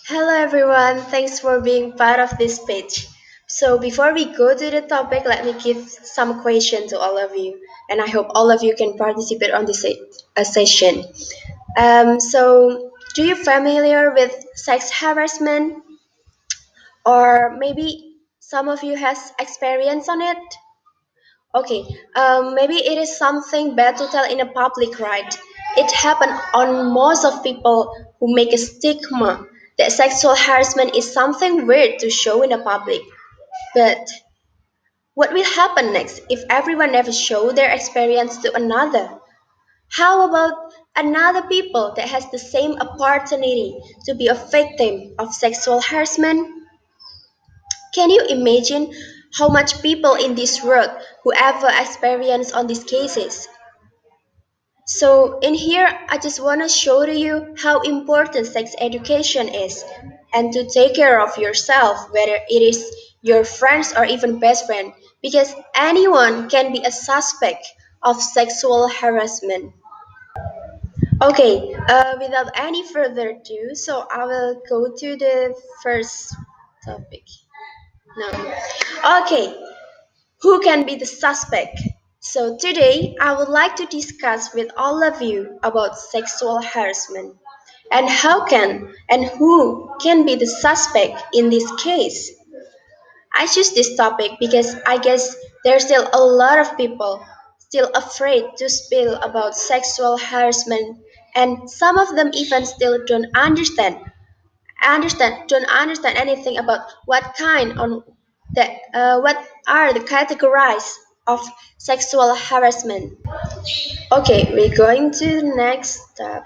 Hello everyone, thanks for being part of this page. So before we go to the topic, let me give some question to all of you, and I hope all of you can participate on this session. Do you familiar with sex harassment, or maybe some of you has experience on it? Okay, maybe it is something bad to tell in a public, right? It happened on most of people who make a stigma that sexual harassment is something weird to show in a public. But what will happen next if everyone never show their experience to another? How about another people that has the same opportunity to be a victim of sexual harassment? Can you imagine how much people in this world who ever experience on these cases? So in here, I just want to show to you how important sex education is and to take care of yourself, whether it is your friends or even best friend, because anyone can be a suspect of sexual harassment. Okay, without any further ado, so I will go to the first topic. No. Okay, who can be the suspect? So today I would like to discuss with all of you about sexual harassment and how can and who can be the suspect in this case. I choose this topic because I guess there's still a lot of people still afraid to spill about sexual harassment and some of them even still don't understand anything about what kind on what are the categories of sexual harassment. Okay, we're going to the next step.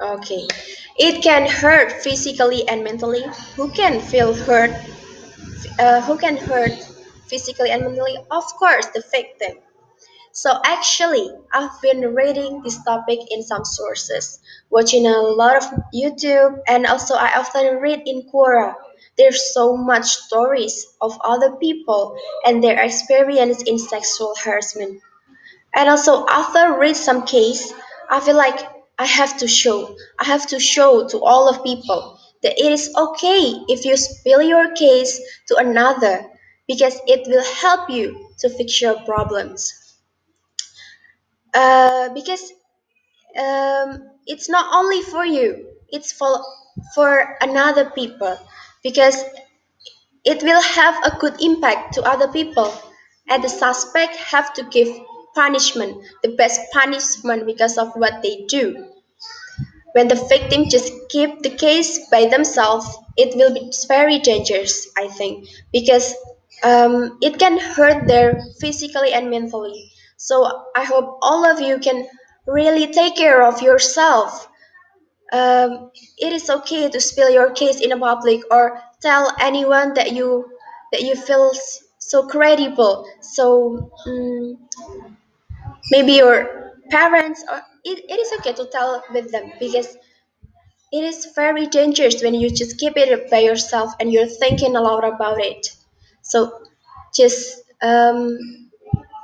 Okay, it can hurt physically and mentally. Who can feel hurt? Who can hurt physically and mentally? Of course, the victim. So actually, I've been reading this topic in some sources, watching a lot of YouTube, and also I often read in Quora. There's so much stories of other people and their experience in sexual harassment. And also after read some case, I feel like I have to show to all of people that it is okay if you spill your case to another because it will help you to fix your problems. Because it's not only for you, it's for another people because it will have a good impact to other people and the suspect have to give punishment, the best punishment because of what they do. When the victim just keep the case by themselves, it will be very dangerous, I think, because it can hurt their physically and mentally. So I hope all of you can really take care of yourself. It is okay to spill your case in a public or tell anyone that you feel so credible. So maybe your parents or it is okay to tell with them because it is very dangerous when you just keep it by yourself and you're thinking a lot about it. So just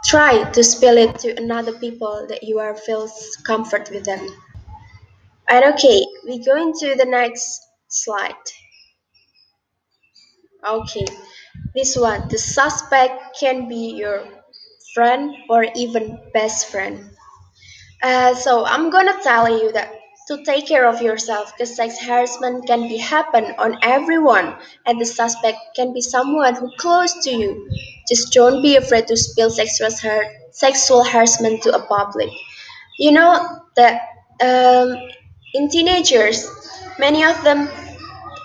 try to spill it to another people that you are feels comfort with them. And okay, we go into the next slide. Okay, this one. The suspect can be your friend or even best friend. So I'm gonna tell you that to take care of yourself, because sex harassment can be happen on everyone, and the suspect can be someone who close to you. Just don't be afraid to spill sexual harassment to a public. You know that in teenagers, many of them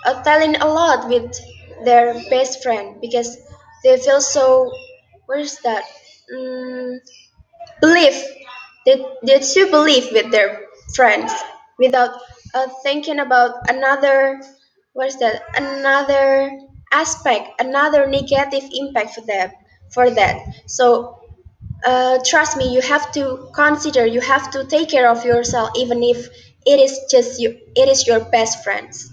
are telling a lot with their best friend because they feel so. What is that? Mm, believe they to believe with their friends without thinking about another what's that another aspect another negative impact for them for that so trust me you have to consider you have to take care of yourself even if it is just you it is your best friends.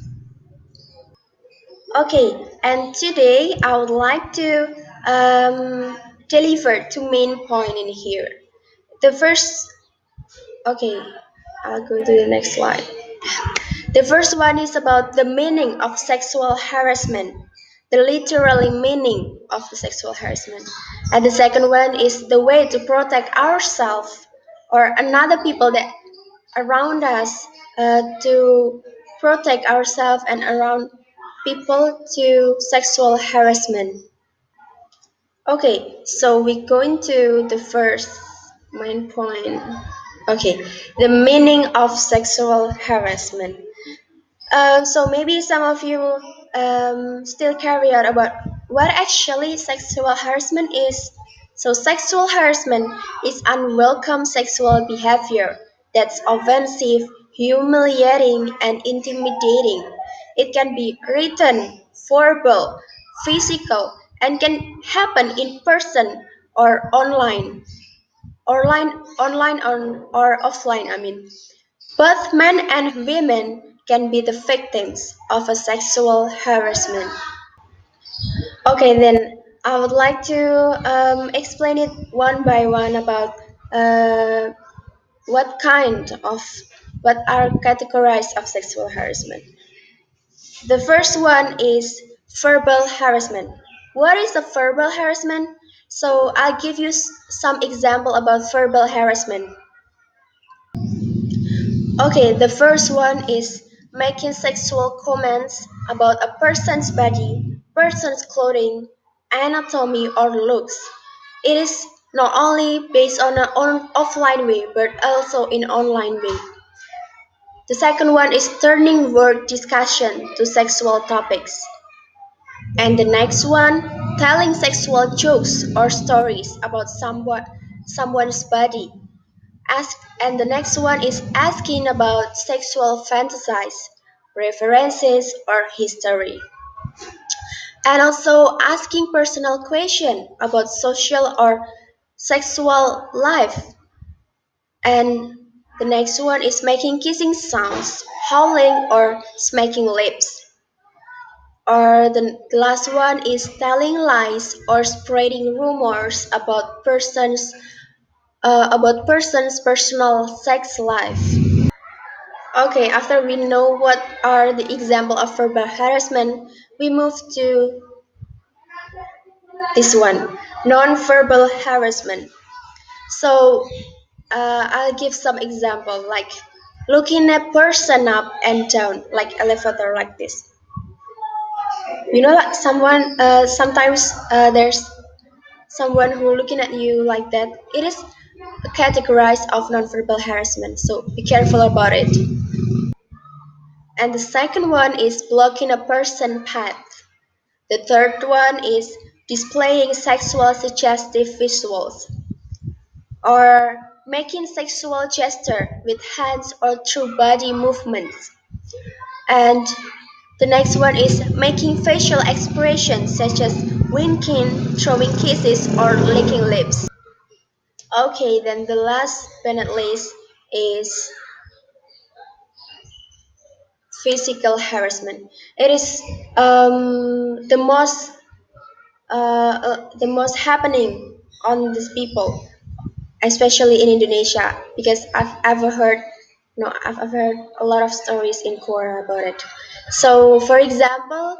Okay, and today I would like to deliver two main point in here. The first, okay. I'll go to the next slide. The first one is about the meaning of sexual harassment, the literally meaning of the sexual harassment. And the second one is the way to protect ourselves or another people that around us to protect ourselves and around people to sexual harassment. Okay, so we go into the first main point. Okay, the meaning of sexual harassment. So maybe some of you still carry out about what actually sexual harassment is. So sexual harassment is unwelcome sexual behavior that's offensive, humiliating, and intimidating. It can be written, verbal, physical, and can happen in person or or offline. I mean. Both men and women can be the victims of a sexual harassment. Okay, then I would like to explain it one by one about uh, what kind of what are categorized of sexual harassment. The first one is verbal harassment. What is a verbal harassment? So I'll give you some example about verbal harassment. Okay, the first one is making sexual comments about a person's body, person's clothing, anatomy, or looks. It is not only based on an offline way but also in online way. The second one is turning word discussion to sexual topics. And the next one, telling sexual jokes or stories about someone's body. Ask, and the next one is asking about sexual fantasies, references, or history. And also asking personal questions about social or sexual life. And the next one is making kissing sounds, howling, or smacking lips. Or the last one is telling lies or spreading rumors about person's personal sex life. Okay, after we know what are the example of verbal harassment, we move to this one, non-verbal harassment. So I'll give some example like looking a person up and down like elevator like this. You know, like someone sometimes there's someone who looking at you like that. It is categorized of non-verbal harassment. So be careful about it. And the second one is blocking a person path. The third one is displaying sexual suggestive visuals or making sexual gesture with hands or through body movements. And the next one is making facial expressions such as winking, throwing kisses, or licking lips. Okay, then the last but not least is physical harassment. It is the most happening on these people, especially in Indonesia, because I've ever heard, no, I've ever heard a lot of stories in Korea about it. So, for example,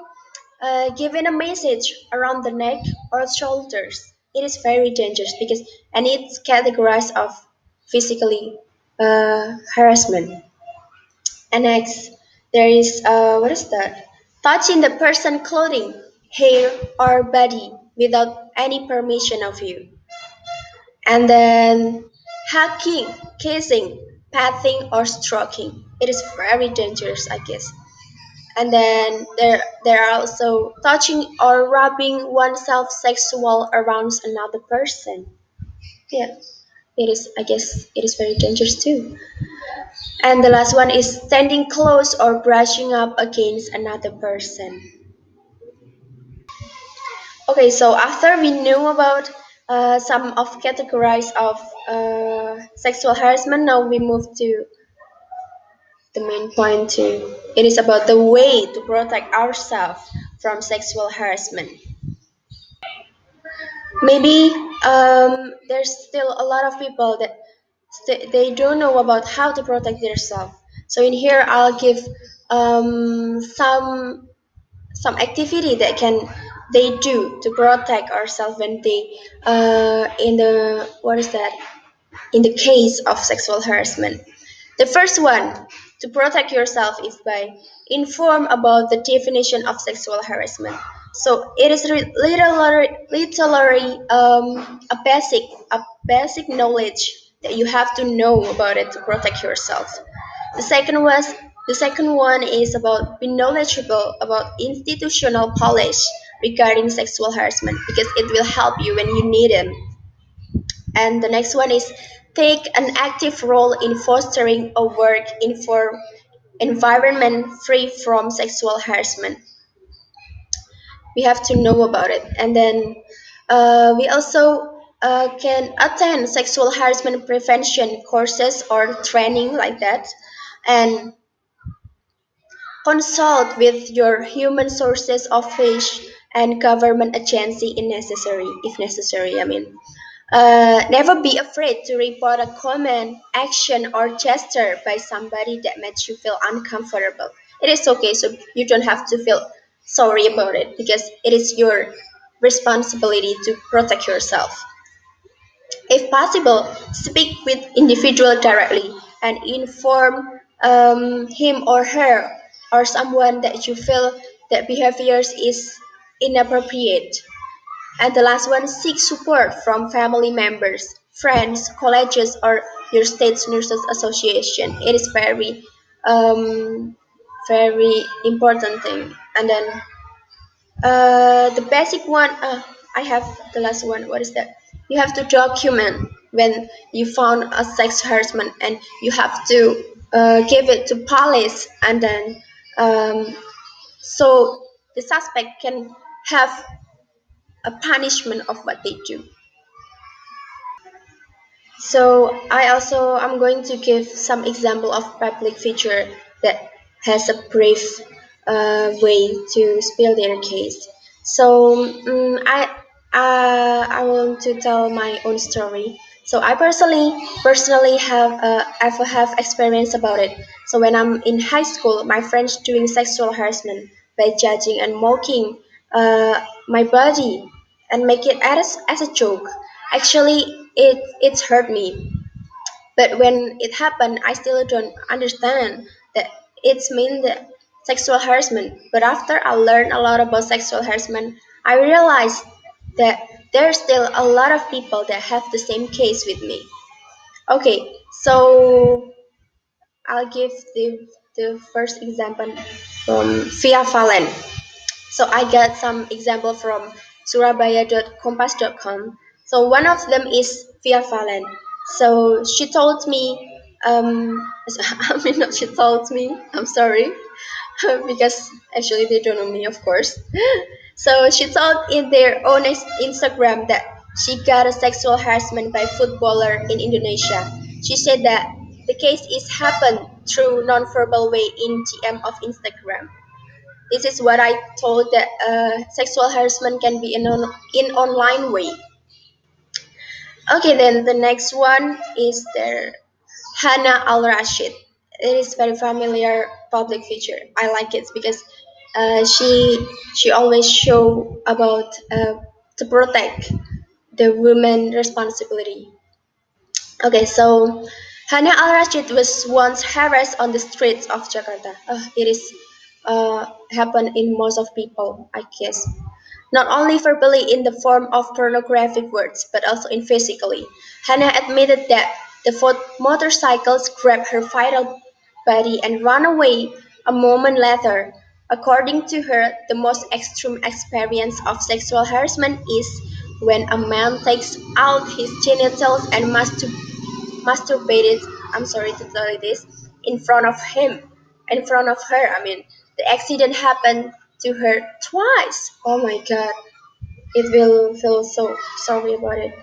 giving a message around the neck or shoulders, it is very dangerous because and it's categorized of physically harassment. And next, there is what is that? Touching the person clothing, hair, or body without any permission of you. And then hacking, kissing, patting, or stroking. It is very dangerous, I guess. And then there are also touching or rubbing oneself sexual around another person. Yeah, it is. I guess it is very dangerous too. And the last one is standing close or brushing up against another person. Okay, so after we knew about some of categories of sexual harassment, now we move to the main point too. It is about the way to protect ourselves from sexual harassment. Maybe there's still a lot of people that They don't know about how to protect themselves. So in here, I'll give some activity that can they do to protect ourselves when they in the what is that in the case of sexual harassment. The first one to protect yourself is by inform about the definition of sexual harassment. So it is literally a basic knowledge that you have to know about it to protect yourself. The second was the second one is about being knowledgeable about institutional policy regarding sexual harassment because it will help you when you need it. And the next one is take an active role in fostering a work environment free from sexual harassment. We have to know about it. And then we also can attend sexual harassment prevention courses or training like that. And consult with your human sources office and government agency if necessary. I mean, never be afraid to report a comment, action, or gesture by somebody that makes you feel uncomfortable. It is okay, so you don't have to feel sorry about it because it is your responsibility to protect yourself. If possible, speak with individual directly and inform him or her or someone that you feel that behaviors is inappropriate. And the last one, seek support from family members, friends, colleges, or your state's nurses association. It is um, very important thing. And then the basic one, I have the last one. What is that? You have to document when you found a sex harassment, and you have to give it to police, and then so the suspect can have a punishment of what they do. So I'm going to give some example of public figure that has a brief way to spill their case. So I want to tell my own story. So I personally have experience about it. So when I'm in high school, my friends doing sexual harassment by judging and mocking my body and make it as a joke. Actually, it's hurt me. But when it happened, I still don't understand that it's mean the sexual harassment. But after I learned a lot about sexual harassment, I realized that there's still a lot of people that have the same case with me. Okay, so I'll give the first example from Via Valen. So I got some example from surabaya.kompas.com. So one of them is Via Valen. So she told me, I mean, not she told me, I'm sorry, because actually they don't know me, of course. So she told in their own Instagram that she got a sexual harassment by footballer in Indonesia. She said that the case is happened through non-verbal way in DM of Instagram. This is what I told that sexual harassment can be in online way. Okay, then the next one is there Hannah Al Rashid. It is very familiar public figure. I like it because she always show about to protect the women responsibility. Okay, so Hannah Al Rashid was once harassed on the streets of Jakarta. It is happen in most of people, I guess. Not only verbally in the form of pornographic words, but also in physically. Hannah admitted that the motorcycles grabbed her vital body and ran away a moment later. According to her, the most extreme experience of sexual harassment is when a man takes out his genitals and masturbated, I'm sorry to tell you this, in front of him, in front of her. I mean, the accident happened to her twice. Oh my god, it will feel so sorry about it.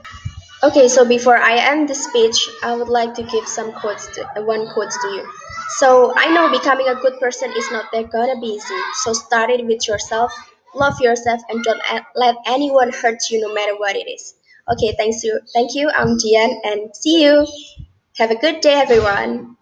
Okay, so before I end the speech, I would like to give one quote to you. So I know becoming a good person is not that gonna be easy. So start it with yourself, love yourself, and don't let anyone hurt you, no matter what it is. Okay, thank you. I'm Dian, and see you. Have a good day, everyone.